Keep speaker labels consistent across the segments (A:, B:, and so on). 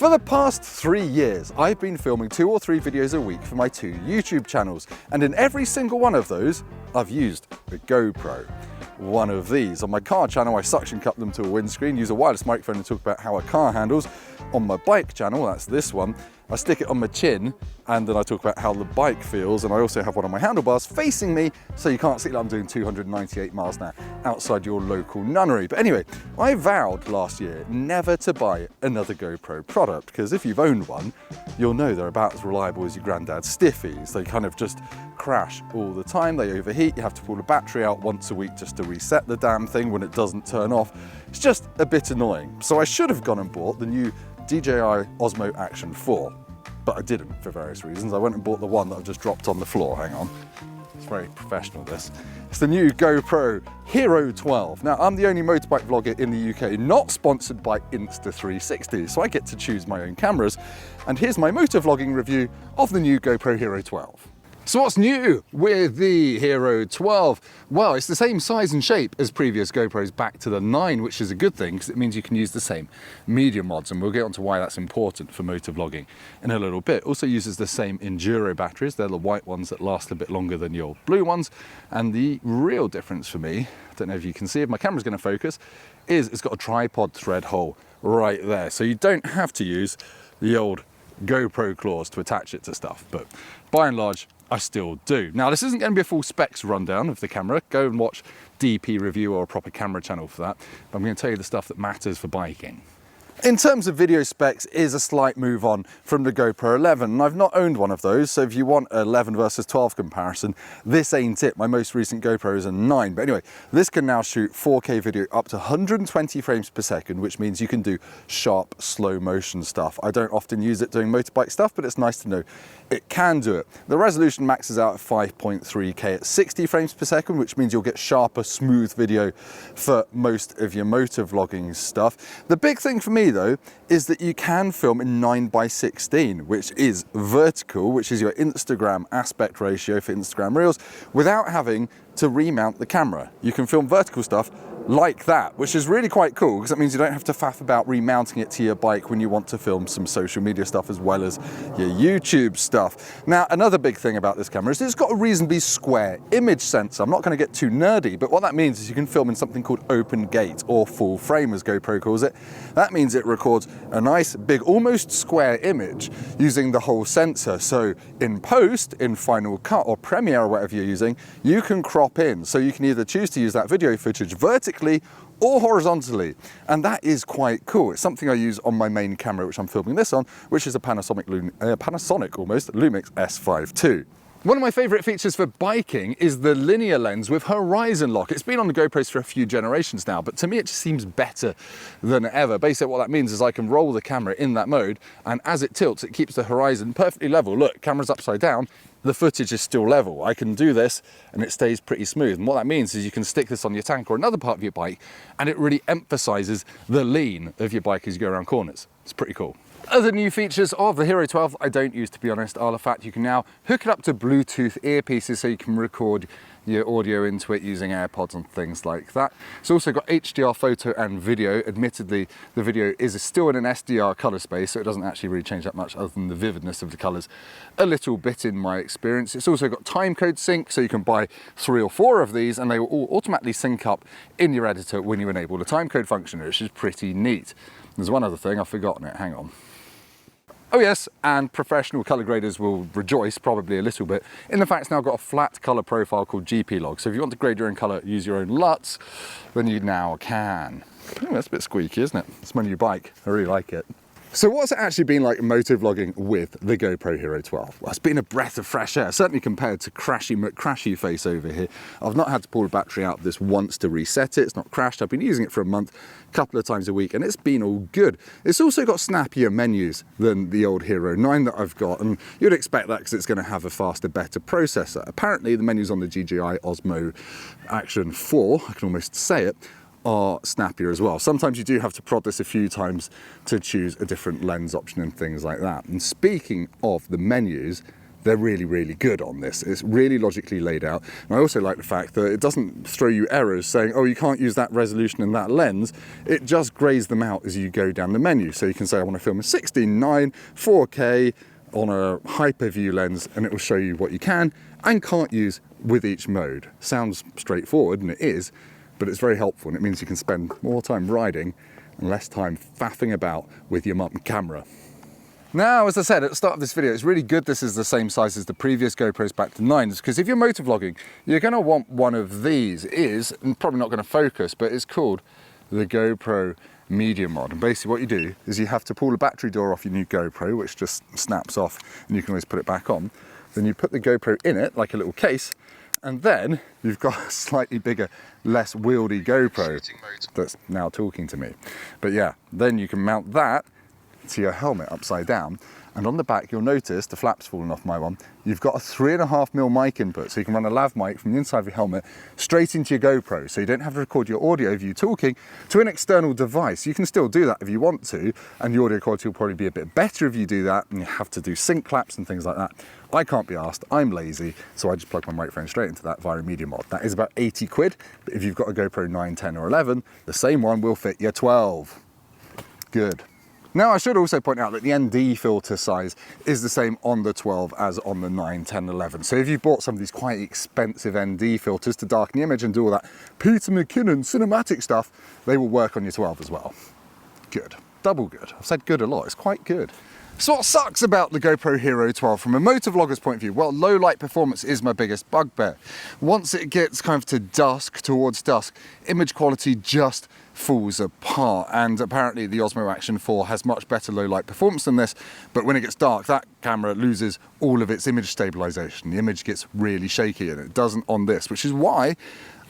A: For the past 3 years, I've been filming 2 or 3 videos a week for my 2 YouTube channels, and in every single one of those, I've used a GoPro. One of these. On my car channel, I suction cup them to a windscreen, use a wireless microphone to talk about how a car handles. On my bike channel, that's this one, I stick it on my chin and then I talk about how the bike feels, and I also have one on my handlebars facing me so you can't see that I'm doing 298 miles an hour outside your local nunnery. But anyway, I vowed last year never to buy another GoPro product, because if you've owned one, you'll know they're about as reliable as your granddad's stiffies. They kind of just crash all the time, they overheat, you have to pull the battery out once a week just to reset the damn thing when it doesn't turn off. It's just a bit annoying. So I should have gone and bought the new DJI Osmo Action 4, but I didn't for various reasons. I went and bought the one that I've just dropped on the floor. Hang on. It's very professional, this. It's the new GoPro Hero 12. Now, I'm the only motorbike vlogger in the UK not sponsored by Insta360, so I get to choose my own cameras. And here's my motovlogging review of the new GoPro Hero 12. So what's new with the Hero 12? Well, it's the same size and shape as previous GoPros back to the 9, which is a good thing because it means you can use the same media mods, and we'll get onto why that's important for motovlogging in a little bit. Also uses the same Enduro batteries. They're the white ones that last a bit longer than your blue ones. And the real difference for me, I don't know if you can see if my camera's going to focus, is it's got a tripod thread hole right there. So you don't have to use the old GoPro claws to attach it to stuff, but by and large, I still do. Now, this isn't going to be a full specs rundown of the camera. Go and watch DP review or a proper camera channel for that. But I'm going to tell you the stuff that matters for biking. In terms of video specs, is a slight move on from the GoPro 11, and I've not owned one of those, so if you want an 11 versus 12 comparison, this ain't it. My most recent GoPro is a 9, but anyway, this can now shoot 4K video up to 120 frames per second, which means you can do sharp, slow motion stuff. I don't often use it doing motorbike stuff, but it's nice to know it can do it. The resolution maxes out at 5.3K at 60 frames per second, which means you'll get sharper, smooth video for most of your motovlogging stuff. The big thing for me though is that you can film in 9:16, which is vertical, which is your Instagram aspect ratio for Instagram Reels, without having to remount the camera. You can film vertical stuff like that, which is really quite cool because that means you don't have to faff about remounting it to your bike when you want to film some social media stuff as well as your YouTube stuff. Now, another big thing about this camera is it's got a reasonably square image sensor. I'm not going to get too nerdy, but what that means is you can film in something called open gate or full frame, as GoPro calls it. That means it records a nice big almost square image using the whole sensor. So in post, in Final Cut or Premiere or whatever you're using, you can crop in, so you can either choose to use that video footage vertically or horizontally, and that is quite cool. It's something I use on my main camera, which I'm filming this on, which is a Panasonic Lumix S5 II. One of my favourite features for biking is the linear lens with horizon lock. It's been on the GoPros for a few generations now, but to me it just seems better than ever. Basically what that means is I can roll the camera in that mode, and as it tilts, it keeps the horizon perfectly level. Look, camera's upside down, the footage is still level. I can do this and it stays pretty smooth. And what that means is you can stick this on your tank or another part of your bike, and it really emphasizes the lean of your bike as you go around corners. It's pretty cool. Other new features of the Hero 12 I don't use, to be honest, are the fact you can now hook it up to Bluetooth earpieces so you can record your audio into it using AirPods and things like that. It's also got HDR photo and video. Admittedly, the video is still in an SDR color space, so it doesn't actually really change that much other than the vividness of the colors a little bit in my experience. It's also got timecode sync, so you can buy 3 or 4 of these and they will all automatically sync up in your editor when you enable the timecode function, which is pretty neat. There's one other thing, I've forgotten it, hang on. Oh yes, and professional color graders will rejoice probably a little bit in the fact it's now got a flat color profile called GP log. So if you want to grade your own color, use your own LUTs, then you now can. Oh, that's a bit squeaky, isn't it? It's my new bike, I really like it. So what's it actually been like motovlogging with the GoPro Hero 12? Well, it's been a breath of fresh air, certainly compared to Crashy McCrashy face over here. I've not had to pull the battery out of this once to reset it. It's not crashed. I've been using it for a month, a couple of times a week, and it's been all good. It's also got snappier menus than the old Hero 9 that I've got, and you'd expect that because it's going to have a faster, better processor. Apparently, the menus on the DJI Osmo Action 4, I can almost say it, are snappier as well. Sometimes you do have to prod this a few times to choose a different lens option and things like that. And speaking of the menus, they're really, really good on this. It's really logically laid out. And I also like the fact that it doesn't throw you errors saying, oh, you can't use that resolution in that lens. It just grays them out as you go down the menu. So you can say, I want to film a 16:9, 4K on a hyperview lens, and it will show you what you can and can't use with each mode. Sounds straightforward, and it is, but it's very helpful, and it means you can spend more time riding and less time faffing about with your mum camera. Now, as I said at the start of this video, it's really good this is the same size as the previous GoPros back to 9s, because if you're motovlogging, you're going to want one of these. It is, and probably not going to focus, but it's called the GoPro Media Mod. And basically what you do is you have to pull the battery door off your new GoPro, which just snaps off and you can always put it back on. Then you put the GoPro in it, like a little case, and then you've got a slightly bigger, less wieldy GoPro that's now talking to me. But yeah, then you can mount that to your helmet upside down, and on the back you'll notice, the flap's fallen off my one, you've got a 3.5mm mic input, so you can run a lav mic from the inside of your helmet straight into your GoPro, so you don't have to record your audio of you talking to an external device. You can still do that if you want to, and the audio quality will probably be a bit better if you do that, and you have to do sync claps and things like that. I can't be asked, I'm lazy, so I just plug my microphone straight into that via a Media Mod. That is about 80 quid, but if you've got a GoPro 9, 10 or 11, the same one will fit your 12. Good. Now, I should also point out that the ND filter size is the same on the 12 as on the 9, 10, 11. So if you bought some of these quite expensive ND filters to darken the image and do all that Peter McKinnon cinematic stuff, they will work on your 12 as well. Good. Double good. I've said good a lot. It's quite good. So what sucks about the GoPro Hero 12 from a motovlogger's point of view? Well, low light performance is my biggest bugbear. Once it gets kind of to dusk, towards dusk, image quality just falls apart, and apparently the Osmo Action 4 has much better low light performance than this, but when it gets dark that camera loses all of its image stabilization. The image gets really shaky, and it doesn't on this, which is why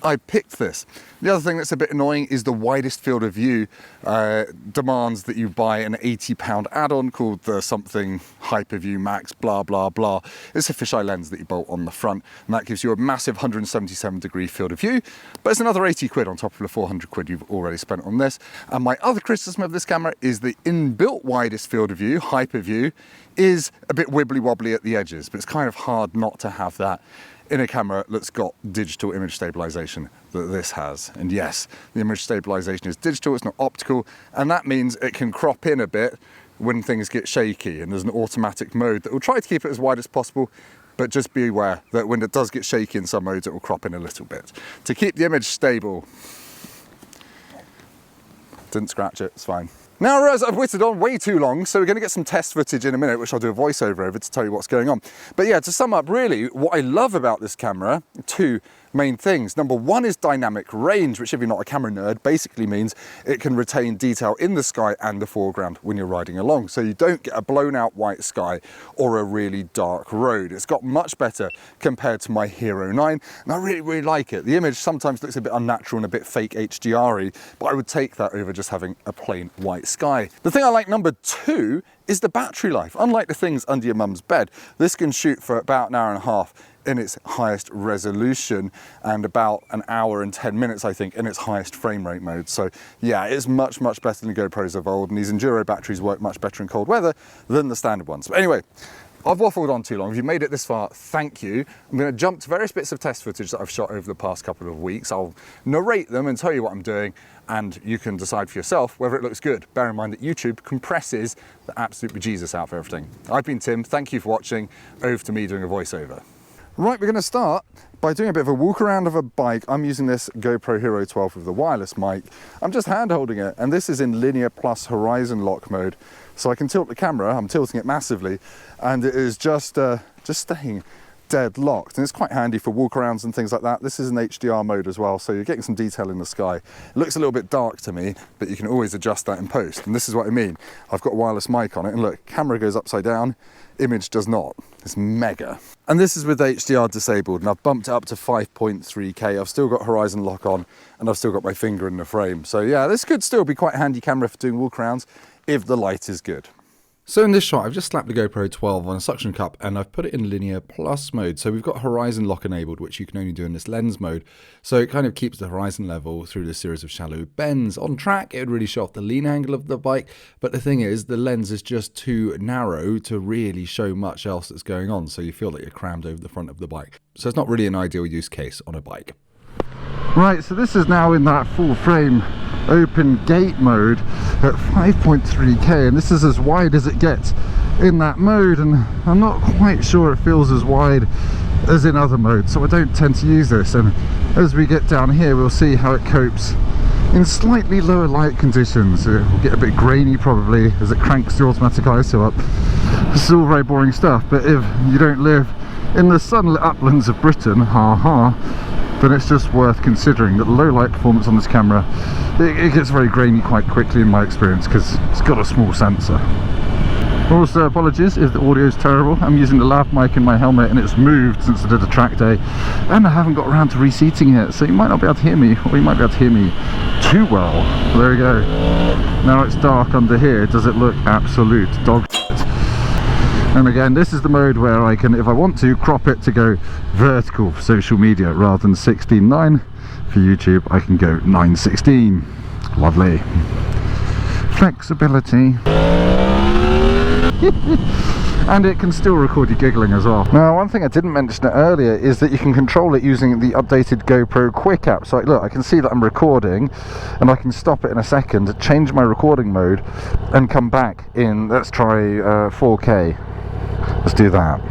A: I picked this. The other thing that's a bit annoying is the widest field of view demands that you buy an £80 add-on called the something hyperview max blah blah blah. It's a fisheye lens that you bolt on the front, and that gives you a massive 177 degree field of view, but it's another 80 quid on top of the 400 quid you've already spent on this. And my other criticism of this camera is the inbuilt widest field of view, hyperview, is a bit wibbly wobbly at the edges, but it's kind of hard not to have that in a camera that's got digital image stabilization that this has. And yes, the image stabilization is digital, it's not optical, and that means it can crop in a bit when things get shaky, and there's an automatic mode that will try to keep it as wide as possible, but just be aware that when it does get shaky in some modes, it will crop in a little bit. To keep the image stable, didn't scratch it, it's fine. Now, I realise I've whittled on way too long, so we're going to get some test footage in a minute, which I'll do a voiceover over to tell you what's going on. But yeah, to sum up, really, what I love about this camera, two main things. Number one is dynamic range, which if you're not a camera nerd, basically means it can retain detail in the sky and the foreground when you're riding along. So you don't get a blown out white sky or a really dark road. It's got much better compared to my Hero 9, and I really, really like it. The image sometimes looks a bit unnatural and a bit fake HDR-y, but I would take that over just having a plain white sky. The thing I like number two is the battery life. Unlike the things under your mum's bed, this can shoot for about an hour and a half in its highest resolution, and about an hour and 10 minutes, I think, in its highest frame rate mode. So yeah, it's much, much better than the GoPros of old, and these Enduro batteries work much better in cold weather than the standard ones. But anyway, I've waffled on too long. If you've made it this far, thank you. I'm going to jump to various bits of test footage that I've shot over the past couple of weeks. I'll narrate them and tell you what I'm doing, and you can decide for yourself whether it looks good. Bear in mind that YouTube compresses the absolute bejesus out of everything. I've been Tim, thank you for watching. Over to me doing a voiceover. Right, we're going to start by doing a bit of a walk around of a bike. I'm using this GoPro Hero 12 with the wireless mic. I'm just hand holding it, and this is in linear plus horizon lock mode. So I can tilt the camera, I'm tilting it massively, and it is just staying dead locked. And it's quite handy for walk arounds and things like that. This is in HDR mode as well, so you're getting some detail in the sky. It looks a little bit dark to me, but you can always adjust that in post. And this is what I mean. I've got a wireless mic on it, and look, camera goes upside down, image does not. It's mega. And this is with HDR disabled, and I've bumped it up to 5.3K. I've still got horizon lock on, and I've still got my finger in the frame. So yeah, this could still be quite a handy camera for doing walk arounds if the light is good. So in this shot, I've just slapped the GoPro 12 on a suction cup and I've put it in linear plus mode. So we've got horizon lock enabled, which you can only do in this lens mode. So it kind of keeps the horizon level through this series of shallow bends. On track, it would really show off the lean angle of the bike. But the thing is, the lens is just too narrow to really show much else that's going on. So you feel like you're crammed over the front of the bike. So it's not really an ideal use case on a bike.
B: Right, so this is now in that full frame open gate mode at 5.3K, and this is as wide as it gets in that mode, and I'm not quite sure it feels as wide as in other modes, so I don't tend to use this. And as we get down here, we'll see how it copes in slightly lower light conditions. It will get a bit grainy probably as it cranks the automatic ISO up. This is all very boring stuff, but if you don't live in the sunlit uplands of Britain, then it's just worth considering that the low light performance on this camera, it gets very grainy quite quickly in my experience because it's got a small sensor. Also, apologies if the audio is terrible. I'm using the lav mic in my helmet and it's moved since I did a track day, and I haven't got around to reseating it, so you might not be able to hear me, or you might be able to hear me too well. There we go. Now it's dark under here. Does it look absolute dog shit? And again, this is the mode where I can, if I want to, crop it to go vertical for social media rather than 16:9. For YouTube, I can go 9:16. Lovely. Flexibility. And it can still record you giggling as well. Now, one thing I didn't mention earlier is that you can control it using the updated GoPro Quick app. So look, I can see that I'm recording and I can stop it in a second, change my recording mode and come back in, let's try 4K. Let's do that.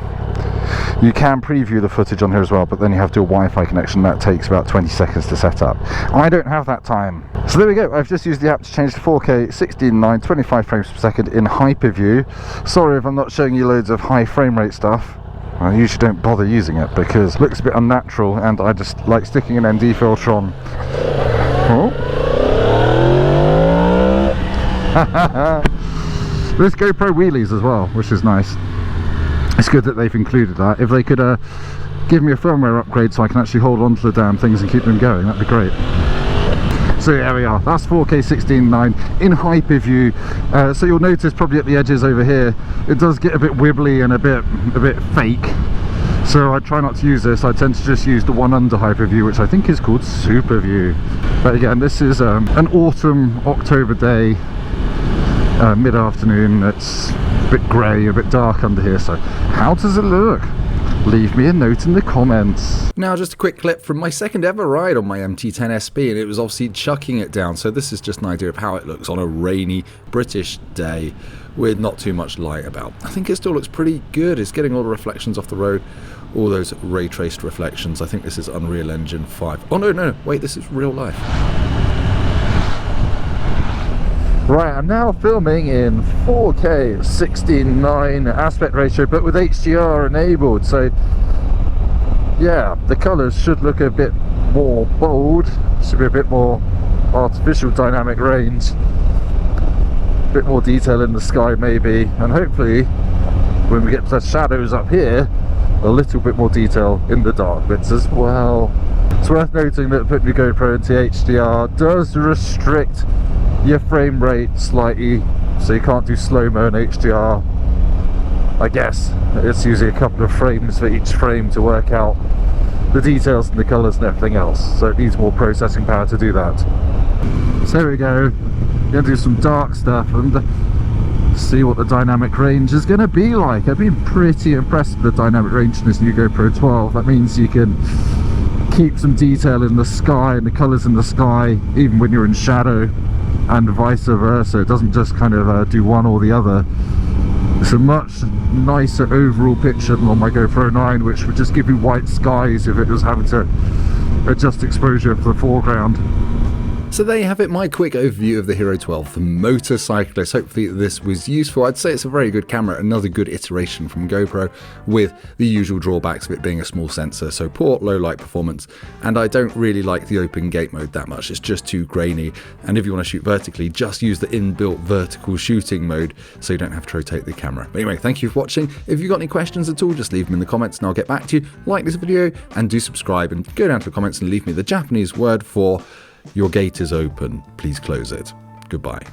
B: You can preview the footage on here as well, but then you have to do a Wi-Fi connection. That takes about 20 seconds to set up. I don't have that time. So there we go. I've just used the app to change to 4K 16:9, 25 frames per second in hyperview. Sorry if I'm not showing you loads of high frame rate stuff. I usually don't bother using it because it looks a bit unnatural, and I just like sticking an ND filter on. Oh. There's GoPro wheelies as well, which is nice. It's good that they've included that. If they could give me a firmware upgrade so I can actually hold on to the damn things and keep them going, that'd be great. So there we are, that's 4K 16:9 in hyperview. So you'll notice probably at the edges over here, it does get a bit wibbly and a bit fake. So I try not to use this. I tend to just use the one under hyperview, which I think is called super view. But again, this is an autumn October day, mid-afternoon. It's a bit grey, a bit dark under here, so how does it look? Leave me a note in the comments.
A: Now just a quick clip from my second ever ride on my MT10 SB, and it was obviously chucking it down, so this is just an idea of how it looks on a rainy British day with not too much light about. I think it still looks pretty good. It's getting all the reflections off the road, all those ray traced reflections. I think this is Unreal Engine 5. Oh no, wait, this is real life.
B: Right, I'm now filming in 4K 16:9 aspect ratio, but with HDR enabled, so yeah, the colours should look a bit more bold, should be a bit more artificial dynamic range, a bit more detail in the sky maybe, and hopefully when we get to the shadows up here, a little bit more detail in the dark bits as well. It's worth noting that putting your GoPro into HDR does restrict your frame rate slightly, so you can't do slow-mo in HDR. I guess it's usually a couple of frames for each frame to work out the details and the colours and everything else, so it needs more processing power to do that. So here we go, gonna do some dark stuff and see what the dynamic range is gonna be like. I've been pretty impressed with the dynamic range in this new GoPro 12. That means you can keep some detail in the sky and the colours in the sky even when you're in shadow, and vice versa. It doesn't just kind of do one or the other. It's a much nicer overall picture than on my GoPro 9, which would just give you white skies if it was having to adjust exposure for the foreground.
A: So there you have it, my quick overview of the Hero 12 for motorcyclists. Hopefully this was useful. I'd say it's a very good camera, another good iteration from GoPro, with the usual drawbacks of it being a small sensor, so poor low light performance, and I don't really like the open gate mode that much. It's just too grainy, and if you want to shoot vertically, just use the inbuilt vertical shooting mode so you don't have to rotate the camera. But anyway, thank you for watching. If you've got any questions at all, just leave them in the comments and I'll get back to you. Like this video and do subscribe, and go down to the comments and leave me the Japanese word for "your gate is open, please close it." Goodbye.